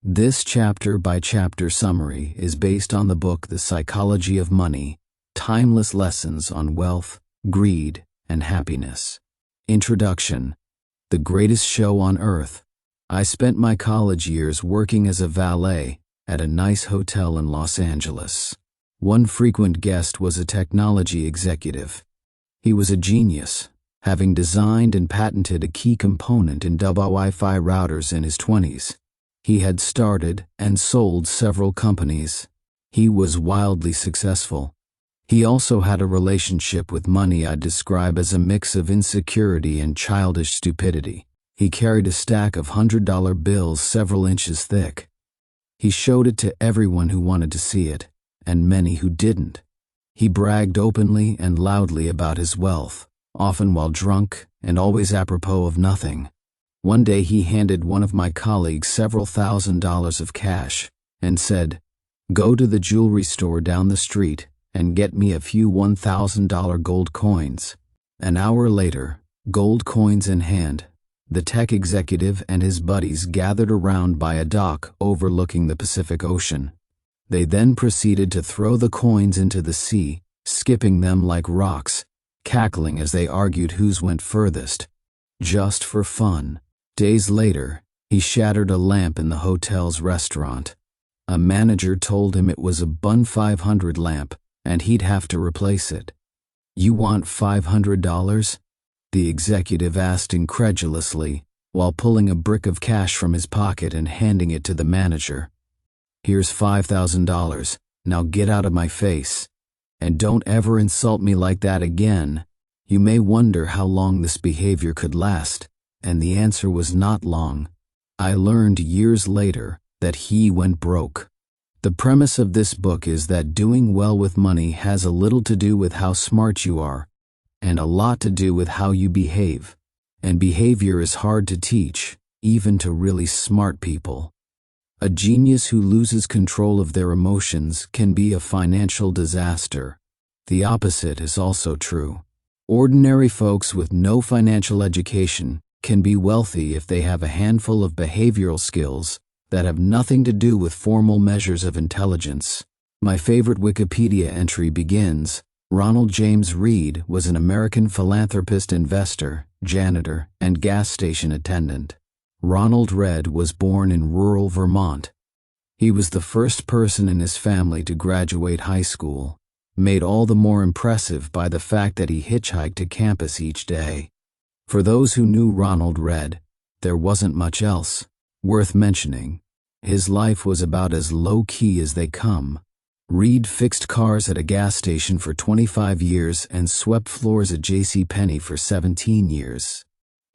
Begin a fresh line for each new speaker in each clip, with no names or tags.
This chapter-by-chapter summary is based on the book The Psychology of Money, Timeless Lessons on Wealth, Greed, and Happiness. Introduction. The greatest show on earth. I spent my college years working as a valet at a nice hotel in Los Angeles. One frequent guest was a technology executive. He was a genius, having designed and patented a key component in Wi-Fi routers in his 20s. He had started and sold several companies. He was wildly successful. He also had a relationship with money I'd describe as a mix of insecurity and childish stupidity. He carried a stack of $100 bills several inches thick. He showed it to everyone who wanted to see it, and many who didn't. He bragged openly and loudly about his wealth, often while drunk and always apropos of nothing. One day he handed one of my colleagues several $1,000s of cash and said, "Go to the jewelry store down the street and get me a few $1,000 gold coins." An hour later, gold coins in hand, the tech executive and his buddies gathered around by a dock overlooking the Pacific Ocean. They then proceeded to throw the coins into the sea, skipping them like rocks, cackling as they argued whose went furthest, just for fun. Days later, he shattered a lamp in the hotel's restaurant. A manager told him it was a Bun 500 lamp and he'd have to replace it. "You want $500? The executive asked incredulously, while pulling a brick of cash from his pocket and handing it to the manager. "Here's $5,000, now get out of my face. And don't ever insult me like that again." You may wonder how long this behavior could last, and the answer was not long. I learned years later that he went broke. The premise of this book is that doing well with money has a little to do with how smart you are, and a lot to do with how you behave. And behavior is hard to teach, even to really smart people. A genius who loses control of their emotions can be a financial disaster. The opposite is also true. Ordinary folks with no financial education can be wealthy if they have a handful of behavioral skills that have nothing to do with formal measures of intelligence. My favorite Wikipedia entry begins, "Ronald James Reed was an American philanthropist, investor, janitor, and gas station attendant. Ronald Reed was born in rural Vermont. He was the first person in his family to graduate high school, made all the more impressive by the fact that he hitchhiked to campus each day. For those who knew Ronald Reed, there wasn't much else worth mentioning. His life was about as low-key as they come. Reed fixed cars at a gas station for 25 years and swept floors at JCPenney for 17 years.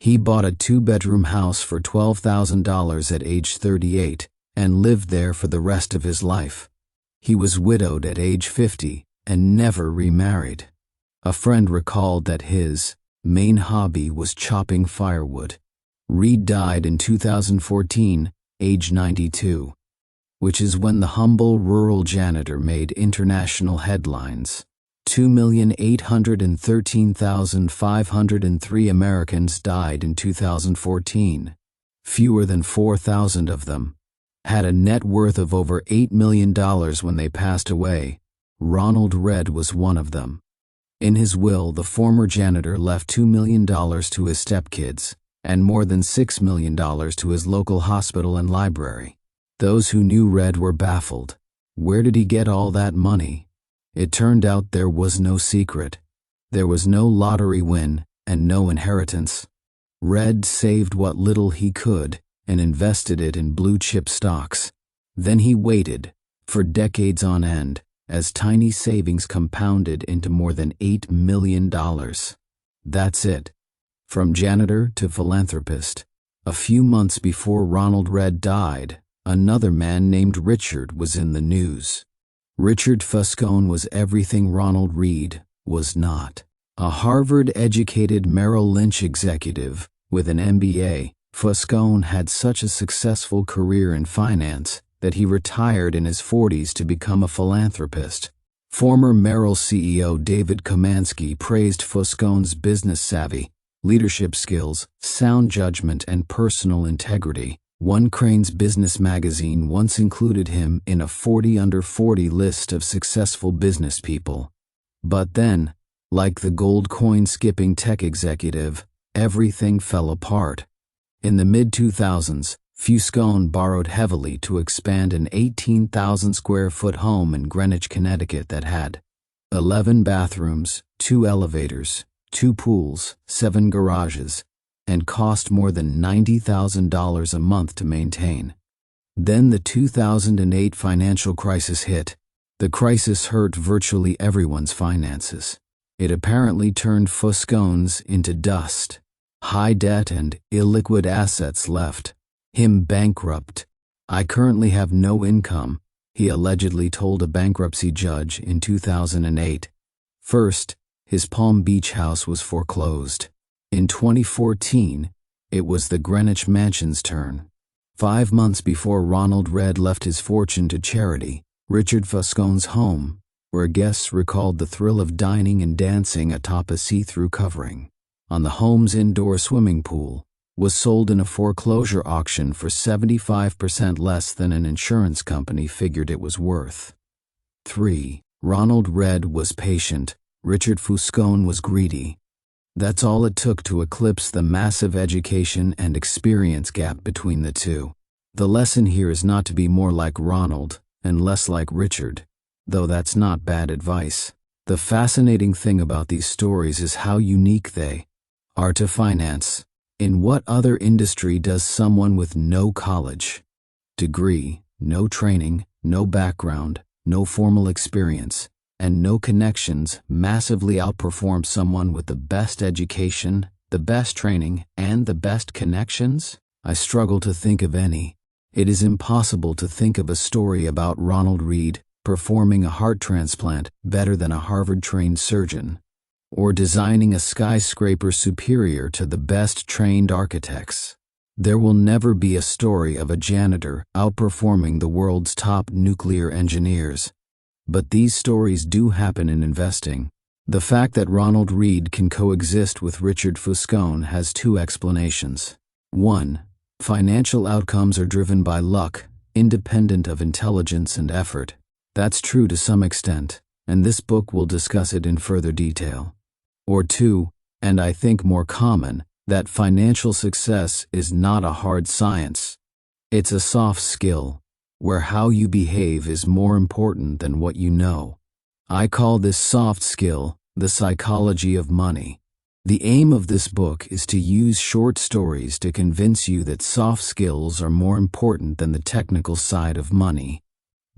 He bought a 2-bedroom house for $12,000 at age 38 and lived there for the rest of his life. He was widowed at age 50 and never remarried. A friend recalled that his main hobby was chopping firewood. Reed died in 2014, age 92, which is when the humble rural janitor made international headlines. 2,813,503 Americans died in 2014. Fewer than 4,000 of them had a net worth of over $8 million when they passed away. Ronald Reed was one of them. In his will, the former janitor left $2 million to his stepkids and more than $6 million to his local hospital and library. Those who knew Reed were baffled. Where did he get all that money? It turned out there was no secret. There was no lottery win and no inheritance. Reed saved what little he could and invested it in blue-chip stocks. Then he waited, for decades on end, as tiny savings compounded into more than $8 million. That's it. From janitor to philanthropist. A few months before Ronald Reed died, another man named Richard was in the news. Richard Fuscone was everything Ronald Reed was not. A Harvard-educated Merrill Lynch executive with an MBA, Fuscone had such a successful career in finance that he retired in his 40s to become a philanthropist. Former Merrill CEO David Komansky praised Fuscone's business savvy, leadership skills, sound judgment, and personal integrity, One Crane's business magazine once included him in a 40 under 40 list of successful business people. But then, like the gold coin skipping tech executive, everything fell apart. In the mid-2000s, Fuscone borrowed heavily to expand an 18,000 square foot home in Greenwich, Connecticut that had 11 bathrooms, 2 elevators, 2 pools, 7 garages, and cost more than $90,000 a month to maintain. Then the 2008 financial crisis hit. The crisis hurt virtually everyone's finances. It apparently turned Fuscone's into dust. High debt and illiquid assets left him bankrupt. "I currently have no income," he allegedly told a bankruptcy judge in 2008. First, his Palm Beach house was foreclosed. In 2014, it was the Greenwich Mansion's turn. 5 months before Ronald Read left his fortune to charity, Richard Fuscone's home, where guests recalled the thrill of dining and dancing atop a see-through covering on the home's indoor swimming pool, was sold in a foreclosure auction for 75% less than an insurance company figured it was worth. 3. Ronald Read was patient. Richard Fuscone was greedy. That's all it took to eclipse the massive education and experience gap between the two. The lesson here is not to be more like Ronald and less like Richard, though that's not bad advice. The fascinating thing about these stories is how unique they are to finance. In what other industry does someone with no college degree, no training, no background, no formal experience, and no connections massively outperform someone with the best education, the best training, and the best connections? I struggle to think of any. It is impossible to think of a story about Ronald Read performing a heart transplant better than a Harvard-trained surgeon, or designing a skyscraper superior to the best-trained architects. There will never be a story of a janitor outperforming the world's top nuclear engineers. But these stories do happen in investing. The fact that Ronald Read can coexist with Richard Fuscone has 2 explanations. 1. Financial outcomes are driven by luck, independent of intelligence and effort. That's true to some extent, and this book will discuss it in further detail. Or 2, and I think more common, that financial success is not a hard science. It's a soft skill, where how you behave is more important than what you know. I call this soft skill the psychology of money. The aim of this book is to use short stories to convince you that soft skills are more important than the technical side of money.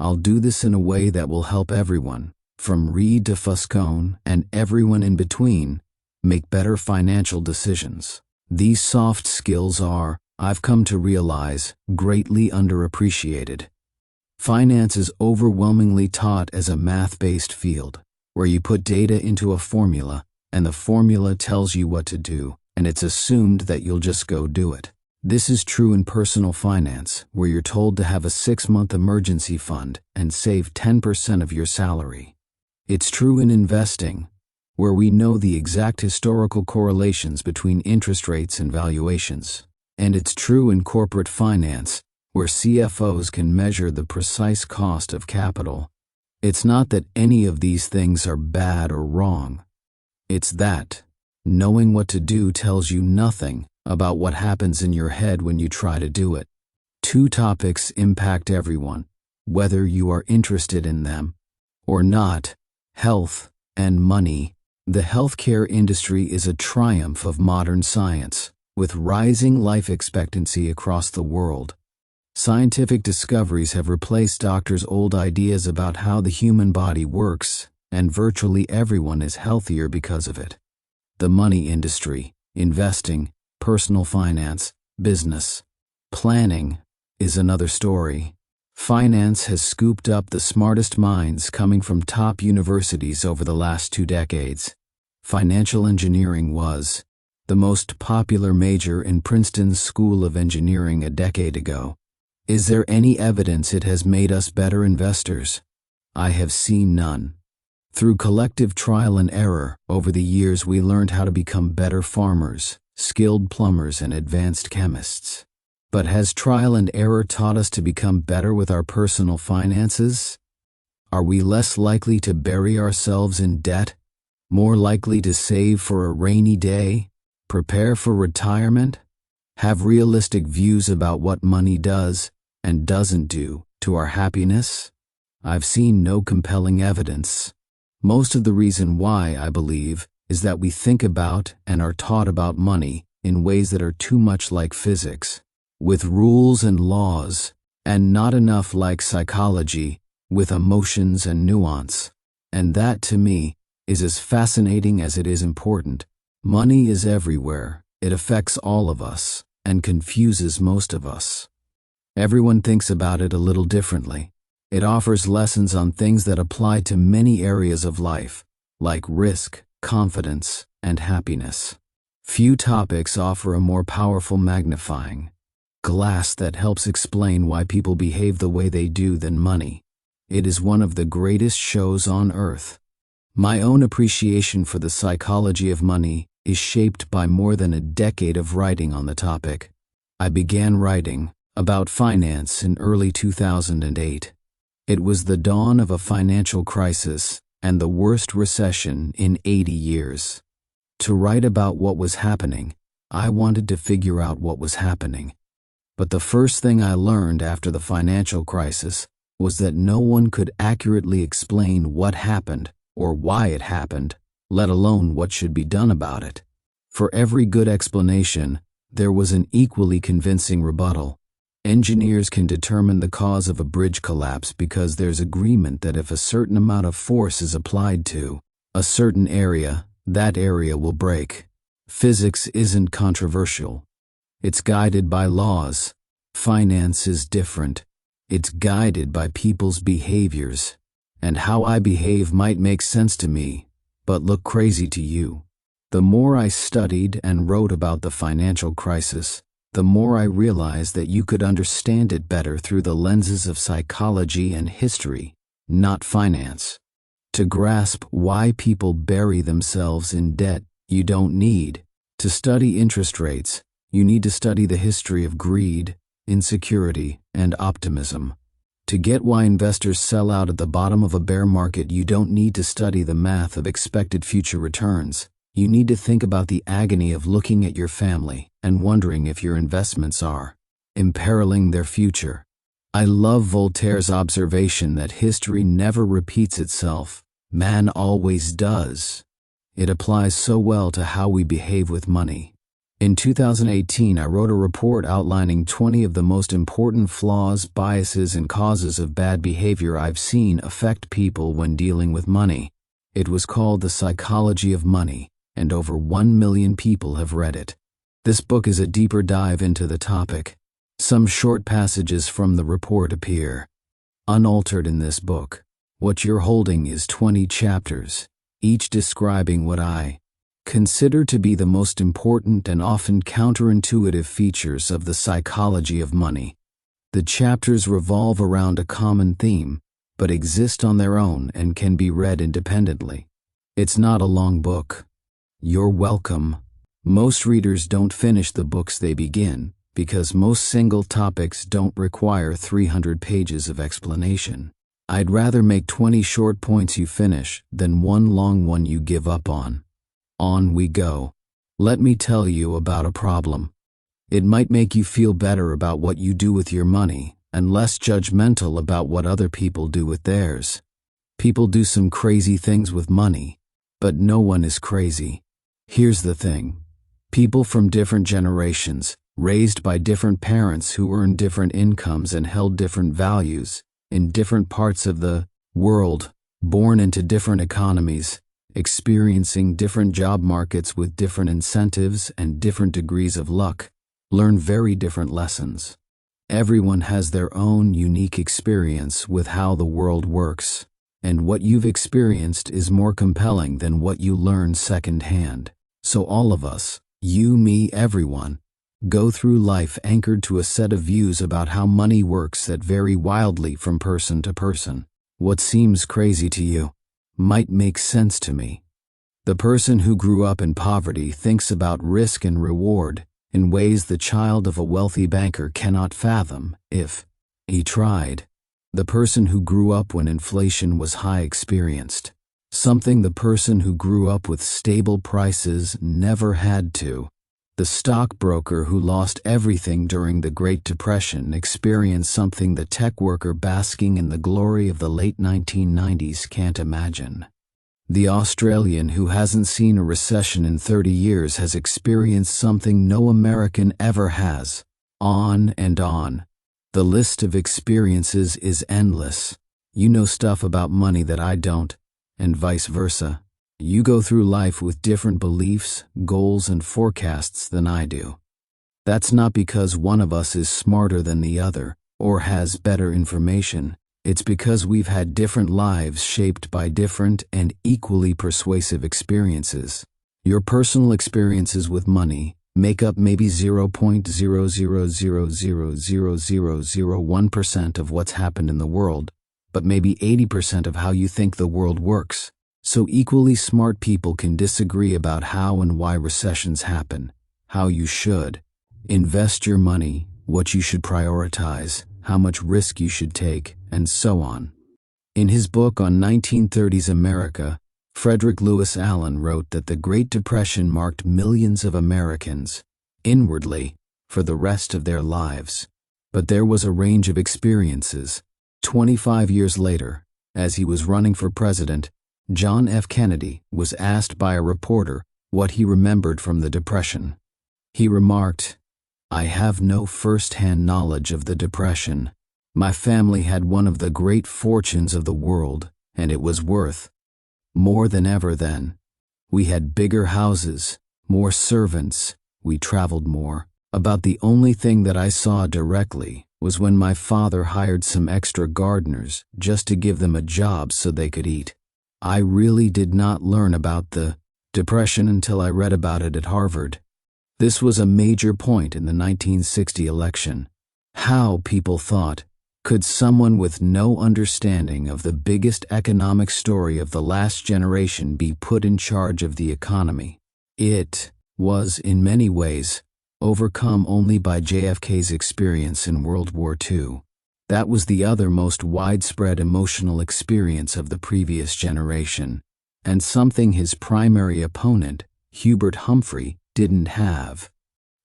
I'll do this in a way that will help everyone, from Read to Fuscone and everyone in between, make better financial decisions. These soft skills are, I've come to realize, greatly underappreciated. Finance is overwhelmingly taught as a math-based field, where you put data into a formula, and the formula tells you what to do, and it's assumed that you'll just go do it. This is true in personal finance, where you're told to have a 6-month emergency fund and save 10% of your salary. It's true in investing, where we know the exact historical correlations between interest rates and valuations. And it's true in corporate finance, where CFOs can measure the precise cost of capital. It's not that any of these things are bad or wrong. It's that knowing what to do tells you nothing about what happens in your head when you try to do it. 2 topics impact everyone, whether you are interested in them or not: health and money. The healthcare industry is a triumph of modern science, with rising life expectancy across the world. Scientific discoveries have replaced doctors' old ideas about how the human body works, and virtually everyone is healthier because of it. The money industry, investing, personal finance, business, planning, is another story. Finance has scooped up the smartest minds coming from top universities over the last 2 decades. Financial engineering was the most popular major in Princeton's School of Engineering a decade ago. Is there any evidence it has made us better investors? I have seen none. Through collective trial and error, over the years we learned how to become better farmers, skilled plumbers, and advanced chemists. But has trial and error taught us to become better with our personal finances? Are we less likely to bury ourselves in debt? More likely to save for a rainy day? Prepare for retirement? Have realistic views about what money does and doesn't do to our happiness? I've seen no compelling evidence. Most of the reason why, I believe, is that we think about and are taught about money in ways that are too much like physics, with rules and laws, and not enough like psychology, with emotions and nuance. And that, to me, is as fascinating as it is important. Money is everywhere. It affects all of us and confuses most of us. Everyone thinks about it a little differently. It offers lessons on things that apply to many areas of life, like risk, confidence, and happiness. Few topics offer a more powerful magnifying glass that helps explain why people behave the way they do than money. It is one of the greatest shows on earth. My own appreciation for the psychology of money is shaped by more than a decade of writing on the topic. I began writing about finance in early 2008. It was the dawn of a financial crisis and the worst recession in 80 years. To write about what was happening, I wanted to figure out what was happening. But the first thing I learned after the financial crisis was that no one could accurately explain what happened or why it happened, let alone what should be done about it. For every good explanation, there was an equally convincing rebuttal. Engineers can determine the cause of a bridge collapse because there's agreement that if a certain amount of force is applied to a certain area, that area will break. Physics isn't controversial. It's guided by laws. Finance is different. It's guided by people's behaviors. And how I behave might make sense to me, but look crazy to you. The more I studied and wrote about the financial crisis, the more I realized that you could understand it better through the lenses of psychology and history, not finance. To grasp why people bury themselves in debt, you don't need to study interest rates. You need to study the history of greed, insecurity, and optimism. To get why investors sell out at the bottom of a bear market, you don't need to study the math of expected future returns. You need to think about the agony of looking at your family and wondering if your investments are imperiling their future. I love Voltaire's observation that history never repeats itself. Man always does. It applies so well to how we behave with money. In 2018, I wrote a report outlining 20 of the most important flaws, biases, and causes of bad behavior I've seen affect people when dealing with money. It was called The Psychology of Money, and over 1 million people have read it. This book is a deeper dive into the topic. Some short passages from the report appear unaltered in this book. What you're holding is 20 chapters, each describing what I consider to be the most important and often counterintuitive features of the psychology of money. The chapters revolve around a common theme, but exist on their own and can be read independently. It's not a long book. You're welcome. Most readers don't finish the books they begin, because most single topics don't require 300 pages of explanation. I'd rather make 20 short points you finish than one long one you give up on. On we go. Let me tell you about a problem. It might make you feel better about what you do with your money and less judgmental about what other people do with theirs. People do some crazy things with money, but no one is crazy. Here's the thing. People from different generations, raised by different parents who earned different incomes and held different values, in different parts of the world, born into different economies, experiencing different job markets with different incentives and different degrees of luck, learn very different lessons. Everyone has their own unique experience with how the world works, and what you've experienced is more compelling than what you learned secondhand. So all of us, you, me, everyone, go through life anchored to a set of views about how money works that vary wildly from person to person. What seems crazy to you might make sense to me. The person who grew up in poverty thinks about risk and reward in ways the child of a wealthy banker cannot fathom if he tried. The person who grew up when inflation was high experienced something the person who grew up with stable prices never had to. The stockbroker who lost everything during the Great Depression experienced something the tech worker basking in the glory of the late 1990s can't imagine. The Australian who hasn't seen a recession in 30 years has experienced something no American ever has. On and on. The list of experiences is endless. You know stuff about money that I don't, and vice versa. You go through life with different beliefs, goals, and forecasts than I do. That's not because one of us is smarter than the other or has better information. It's because we've had different lives shaped by different and equally persuasive experiences. Your personal experiences with money make up maybe 0.000000001% of what's happened in the world, but maybe 80% of how you think the world works. So equally smart people can disagree about how and why recessions happen, how you should invest your money, what you should prioritize, how much risk you should take, and so on. In his book on 1930s America, Frederick Lewis Allen wrote that the Great Depression marked millions of Americans, inwardly, for the rest of their lives. But there was a range of experiences. 25 years later, as he was running for president, John F. Kennedy was asked by a reporter what he remembered from the Depression. He remarked, "I have no first-hand knowledge of the Depression. My family had one of the great fortunes of the world, and it was worth more than ever then. We had bigger houses, more servants, we traveled more. About the only thing that I saw directly was when my father hired some extra gardeners just to give them a job so they could eat. I really did not learn about the Depression until I read about it at Harvard." This was a major point in the 1960 election. How, people thought, could someone with no understanding of the biggest economic story of the last generation be put in charge of the economy? It was, in many ways, overcome only by JFK's experience in World War II. That was the other most widespread emotional experience of the previous generation, and something his primary opponent, Hubert Humphrey, didn't have.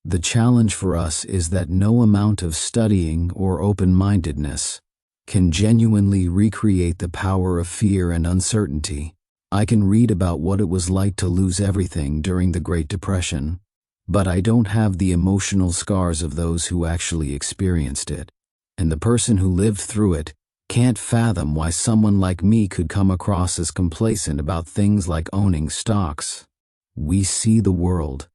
The challenge for us is that no amount of studying or open-mindedness can genuinely recreate the power of fear and uncertainty. I can read about what it was like to lose everything during the Great Depression, but I don't have the emotional scars of those who actually experienced it. And the person who lived through it can't fathom why someone like me could come across as complacent about things like owning stocks. We see the world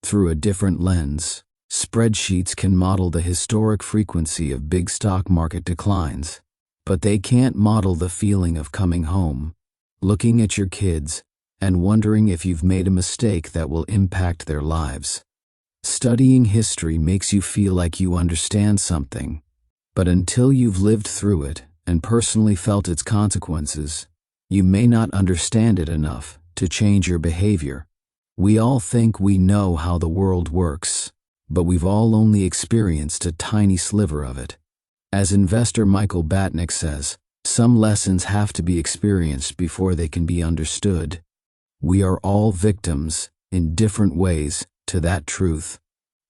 through a different lens. Spreadsheets can model the historic frequency of big stock market declines, but they can't model the feeling of coming home, looking at your kids, and wondering if you've made a mistake that will impact their lives. Studying history makes you feel like you understand something, but until you've lived through it and personally felt its consequences, you may not understand it enough to change your behavior. We all think we know how the world works, but we've all only experienced a tiny sliver of it. As investor Michael Batnick says, some lessons have to be experienced before they can be understood. We are all victims, in different ways, to that truth.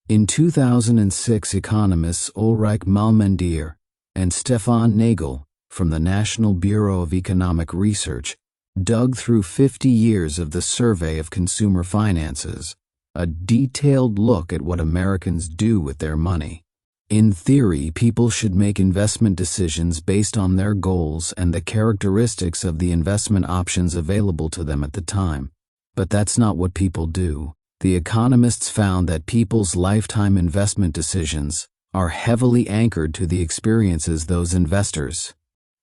In 2006, economists Ulrich Malmendier and Stefan Nagel from the National Bureau of Economic Research dug through 50 years of the Survey of Consumer Finances, a detailed look at what Americans do with their money. In theory, people should make investment decisions based on their goals and the characteristics of the investment options available to them at the time. But that's not what people do. The economists found that people's lifetime investment decisions are heavily anchored to the experiences those investors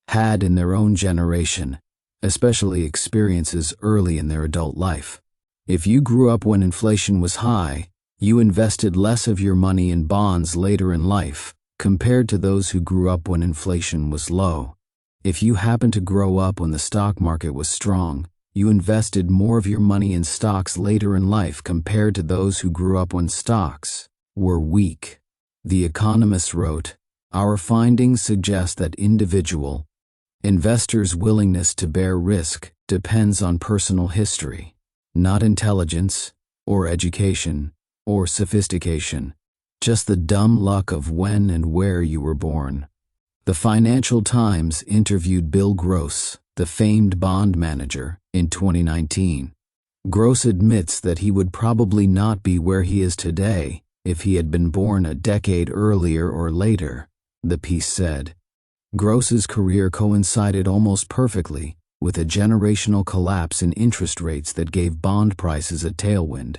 had in their own generation, especially experiences early in their adult life. If you grew up when inflation was high, you invested less of your money in bonds later in life, compared to those who grew up when inflation was low. If you happened to grow up when the stock market was strong, you invested more of your money in stocks later in life compared to those who grew up when stocks were weak. The Economist wrote, "Our findings suggest that individual investors' willingness to bear risk depends on personal history, not intelligence or education or sophistication, just the dumb luck of when and where you were born." The Financial Times interviewed Bill Gross, the famed bond manager, in 2019. Gross admits that he would probably not be where he is today if he had been born a decade earlier or later, the piece said. Gross's career coincided almost perfectly with a generational collapse in interest rates that gave bond prices a tailwind.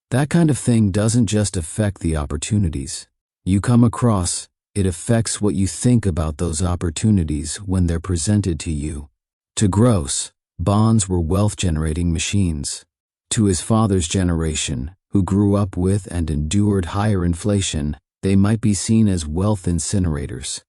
That kind of thing doesn't just affect the opportunities you come across, it affects what you think about those opportunities when they're presented to you. To Gross, bonds were wealth-generating machines. To his father's generation, who grew up with and endured higher inflation, they might be seen as wealth incinerators.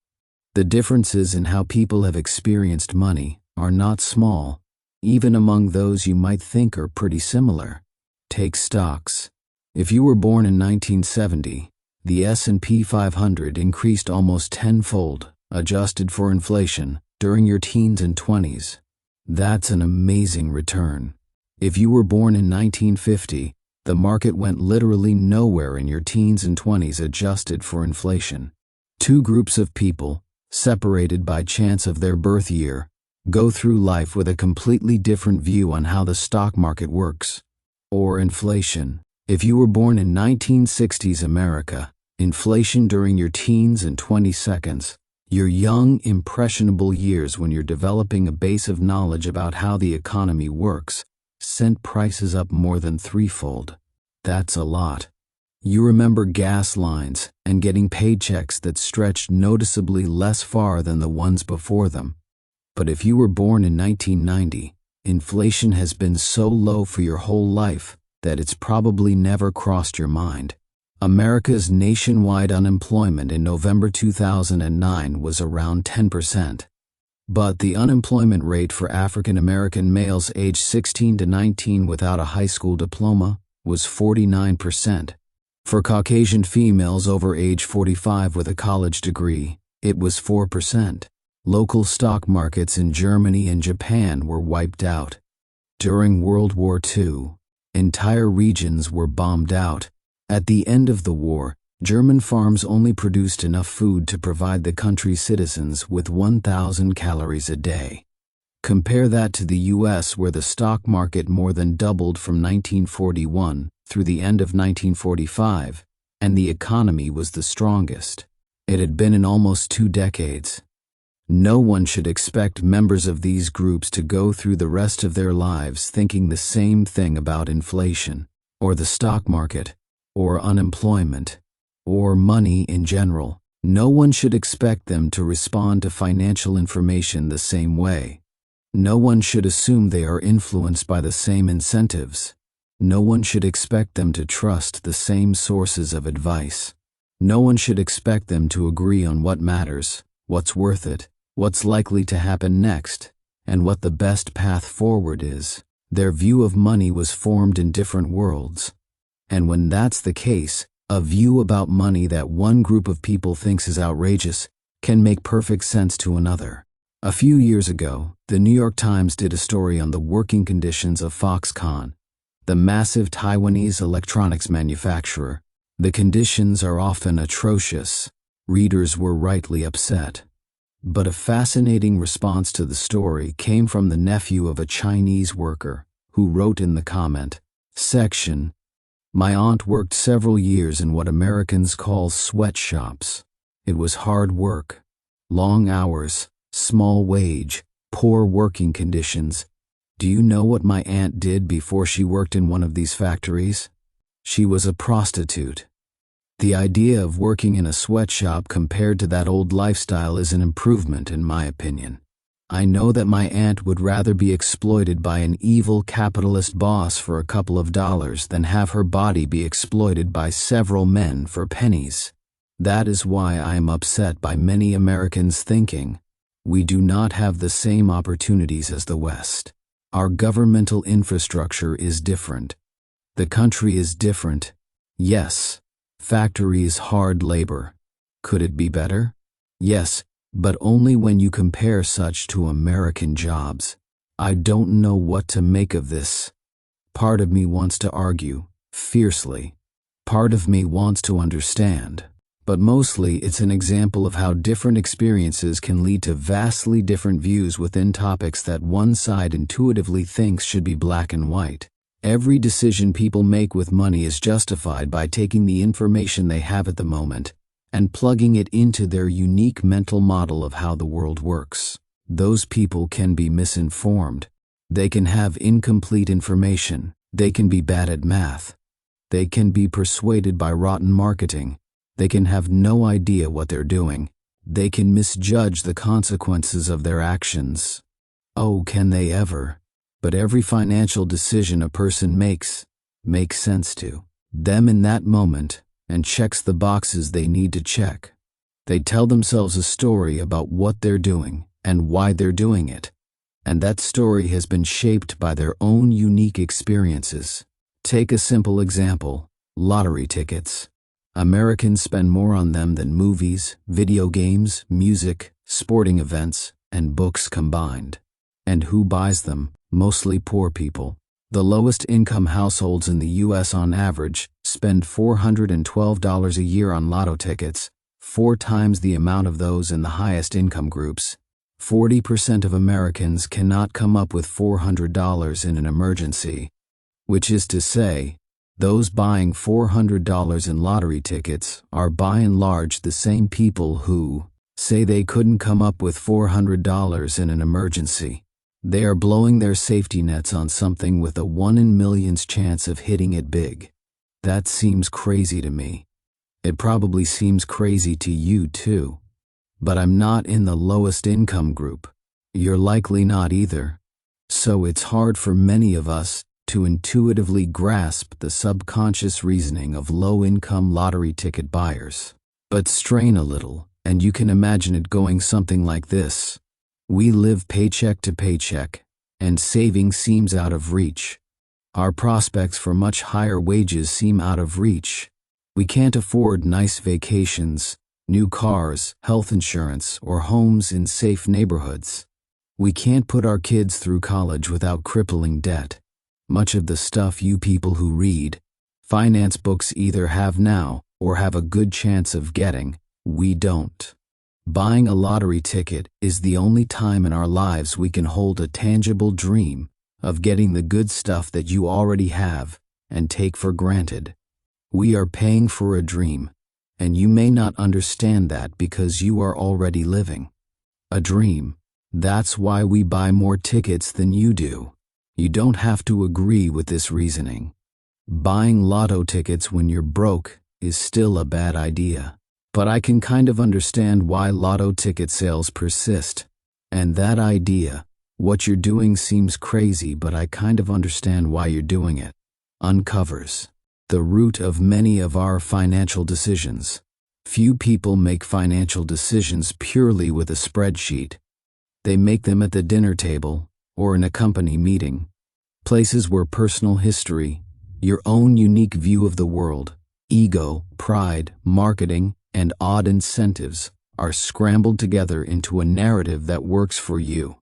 The differences in how people have experienced money are not small, even among those you might think are pretty similar. Take stocks. If you were born in 1970, the S&P 500 increased almost tenfold, adjusted for inflation, during your teens and 20s. That's an amazing return. If you were born in 1950, the market went literally nowhere in your teens and 20s adjusted for inflation. Two groups of people, separated by chance of their birth year, go through life with a completely different view on how the stock market works. Or inflation. If you were born in 1960s America, inflation during your teens and 20s, your young, impressionable years when you're developing a base of knowledge about how the economy works, sent prices up more than threefold. That's a lot. You remember gas lines and getting paychecks that stretched noticeably less far than the ones before them. But if you were born in 1990, inflation has been so low for your whole life that it's probably never crossed your mind. America's nationwide unemployment in November 2009 was around 10%. But the unemployment rate for African American males aged 16 to 19 without a high school diploma was 49%. For Caucasian females over age 45 with a college degree, it was 4%. Local stock markets in Germany and Japan were wiped out. During World War II, entire regions were bombed out. At the end of the war, German farms only produced enough food to provide the country's citizens with 1,000 calories a day. Compare that to the US, where the stock market more than doubled from 1941 through the end of 1945, and the economy was the strongest it had been in almost 2 decades. No one should expect members of these groups to go through the rest of their lives thinking the same thing about inflation, or the stock market, or unemployment, or money in general. No one should expect them to respond to financial information the same way. No one should assume they are influenced by the same incentives. No one should expect them to trust the same sources of advice. No one should expect them to agree on what matters, what's worth it, what's likely to happen next, and what the best path forward is. Their view of money was formed in different worlds. And when that's the case, a view about money that one group of people thinks is outrageous can make perfect sense to another. A few years ago, the New York Times did a story on the working conditions of Foxconn, the massive Taiwanese electronics manufacturer. The conditions are often atrocious. Readers were rightly upset. But a fascinating response to the story came from the nephew of a Chinese worker, who wrote in the comment section, "My aunt worked several years in what Americans call sweatshops. It was hard work, long hours, small wage, poor working conditions. Do you know what my aunt did before she worked in one of these factories? She was a prostitute." The idea of working in a sweatshop compared to that old lifestyle is an improvement, in my opinion. I know that my aunt would rather be exploited by an evil capitalist boss for a couple of dollars than have her body be exploited by several men for pennies. That is why I am upset by many Americans thinking, we do not have the same opportunities as the West. Our governmental infrastructure is different. The country is different. Yes, Factories, hard labor. Could it be better? Yes, but only when you compare such to American jobs. I don't know what to make of this. Part of me wants to argue, fiercely. Part of me wants to understand. But mostly it's an example of how different experiences can lead to vastly different views within topics that one side intuitively thinks should be black and white. Every decision people make with money is justified by taking the information they have at the moment and plugging it into their unique mental model of how the world works. Those people can be misinformed. They can have incomplete information. They can be bad at math. They can be persuaded by rotten marketing. They can have no idea what they're doing. They can misjudge the consequences of their actions. Oh, can they ever? But every financial decision a person makes sense to them in that moment and checks the boxes they need to check. They tell themselves a story about what they're doing and why they're doing it, and that story has been shaped by their own unique experiences. Take a simple example: lottery tickets. Americans spend more on them than movies, video games, music, sporting events, and books combined. And who buys them? Mostly poor people. The lowest income households in the U.S. on average spend $412 a year on lotto tickets, 4 times the amount of those in the highest income groups. 40% of Americans cannot come up with $400 in an emergency, which is to say, those buying $400 in lottery tickets are by and large the same people who say they couldn't come up with $400 in an emergency. They are blowing their safety nets on something with a 1 in millions chance of hitting it big. That seems crazy to me. It probably seems crazy to you too. But I'm not in the lowest income group. You're likely not either. So it's hard for many of us to intuitively grasp the subconscious reasoning of low-income lottery ticket buyers. But strain a little, and you can imagine it going something like this. We live paycheck to paycheck, and saving seems out of reach. Our prospects for much higher wages seem out of reach. We can't afford nice vacations, new cars, health insurance, or homes in safe neighborhoods. We can't put our kids through college without crippling debt. Much of the stuff you people who read finance books either have now or have a good chance of getting, we don't. Buying a lottery ticket is the only time in our lives we can hold a tangible dream of getting the good stuff that you already have and take for granted. We are paying for a dream, and you may not understand that because you are already living a dream. That's why we buy more tickets than you do. You don't have to agree with this reasoning. Buying lotto tickets when you're broke is still a bad idea. But I can kind of understand why lotto ticket sales persist. And that idea, what you're doing seems crazy, but I kind of understand why you're doing it, uncovers the root of many of our financial decisions. Few people make financial decisions purely with a spreadsheet. They make them at the dinner table or in a company meeting, places where personal history, your own unique view of the world, ego, pride, marketing, and odd incentives are scrambled together into a narrative that works for you.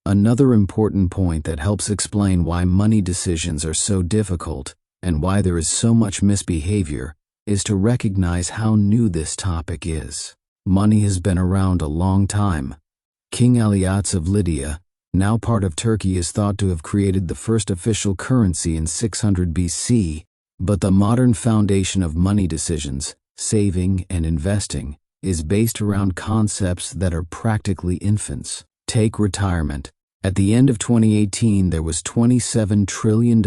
Another important point that helps explain why money decisions are so difficult and why there is so much misbehavior is to recognize how new this topic is. Money has been around a long time. King Alyattes of Lydia, now part of Turkey, is thought to have created the first official currency in 600 BC, but the modern foundation of money decisions, saving and investing, is based around concepts that are practically infants. Take retirement. At the end of 2018, there was $27 trillion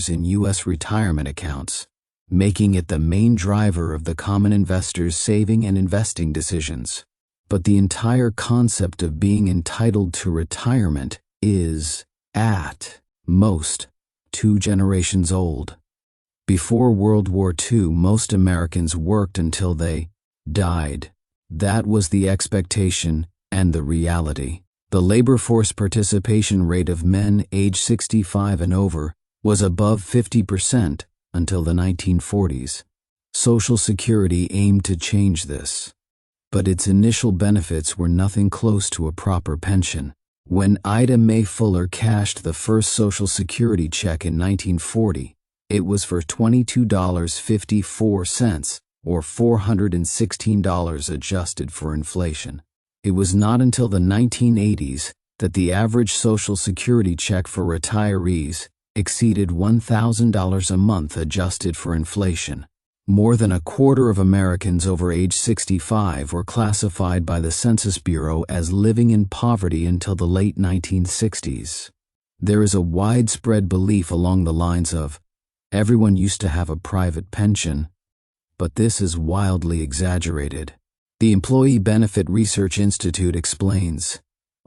in U.S. retirement accounts, making it the main driver of the common investor's saving and investing decisions. But the entire concept of being entitled to retirement is, at most, 2 generations old. Before World War II, most Americans worked until they died. That was the expectation and the reality. The labor force participation rate of men age 65 and over was above 50% until the 1940s. Social Security aimed to change this, but its initial benefits were nothing close to a proper pension. When Ida Mae Fuller cashed the first Social Security check in 1940, it was for $22.54, or $416 adjusted for inflation. It was not until the 1980s that the average Social Security check for retirees exceeded $1,000 a month adjusted for inflation. More than a quarter of Americans over age 65 were classified by the Census Bureau as living in poverty until the late 1960s. There is a widespread belief along the lines of, everyone used to have a private pension, but this is wildly exaggerated. The Employee Benefit Research Institute explains,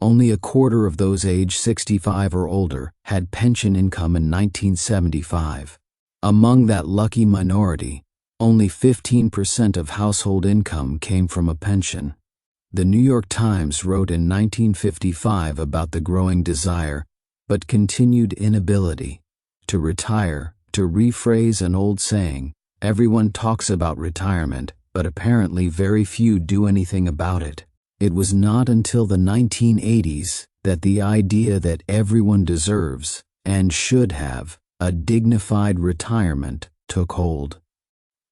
only a quarter of those age 65 or older had pension income in 1975. Among that lucky minority, only 15% of household income came from a pension. The New York Times wrote in 1955 about the growing desire, but continued inability, to retire. To rephrase an old saying, everyone talks about retirement, but apparently very few do anything about it. It was not until the 1980s that the idea that everyone deserves, and should have, a dignified retirement took hold.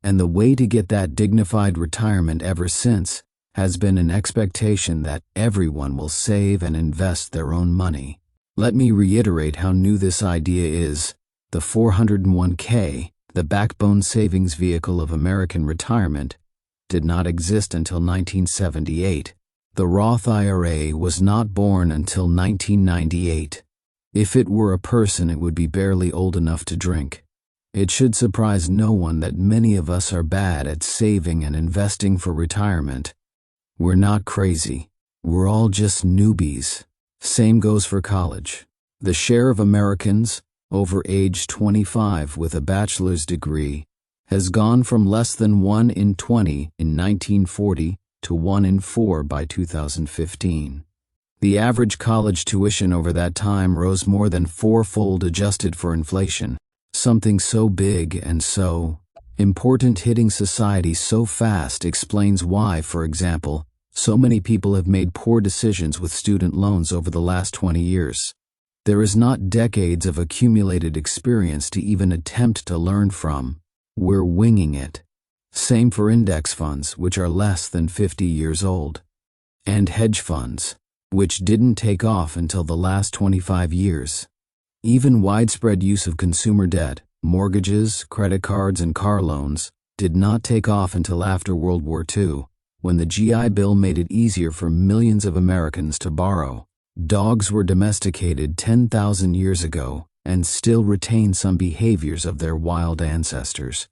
And the way to get that dignified retirement ever since has been an expectation that everyone will save and invest their own money. Let me reiterate how new this idea is. The 401k, the backbone savings vehicle of American retirement, did not exist until 1978. The Roth IRA was not born until 1998. If it were a person, it would be barely old enough to drink. It should surprise no one that many of us are bad at saving and investing for retirement. We're not crazy. We're all just newbies. Same goes for college. The share of Americans over age 25 with a bachelor's degree has gone from less than 1 in 20 in 1940 to 1 in 4 by 2015. The average college tuition over that time rose more than fourfold adjusted for inflation. Something so big and so important hitting society so fast explains why, for example, so many people have made poor decisions with student loans over the last 20 years. There is not decades of accumulated experience to even attempt to learn from. We're winging it. Same for index funds, which are less than 50 years old. And hedge funds, which didn't take off until the last 25 years. Even widespread use of consumer debt, mortgages, credit cards, and car loans did not take off until after World War II, when the GI Bill made it easier for millions of Americans to borrow. Dogs were domesticated 10,000 years ago and still retain some behaviors of their wild ancestors.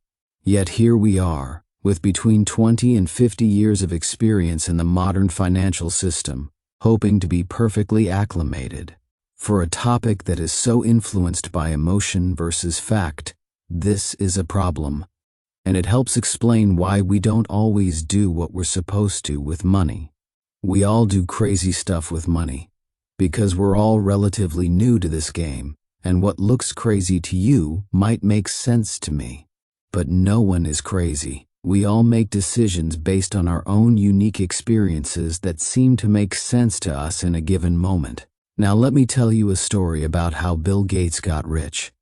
Yet here we are, with between 20 and 50 years of experience in the modern financial system, hoping to be perfectly acclimated. For a topic that is so influenced by emotion versus fact, this is a problem, and it helps explain why we don't always do what we're supposed to with money. We all do crazy stuff with money, because we're all relatively new to this game, and what looks crazy to you might make sense to me. But no one is crazy. We all make decisions based on our own unique experiences that seem to make sense to us in a given moment. Now let me tell you a story about how Bill Gates got rich.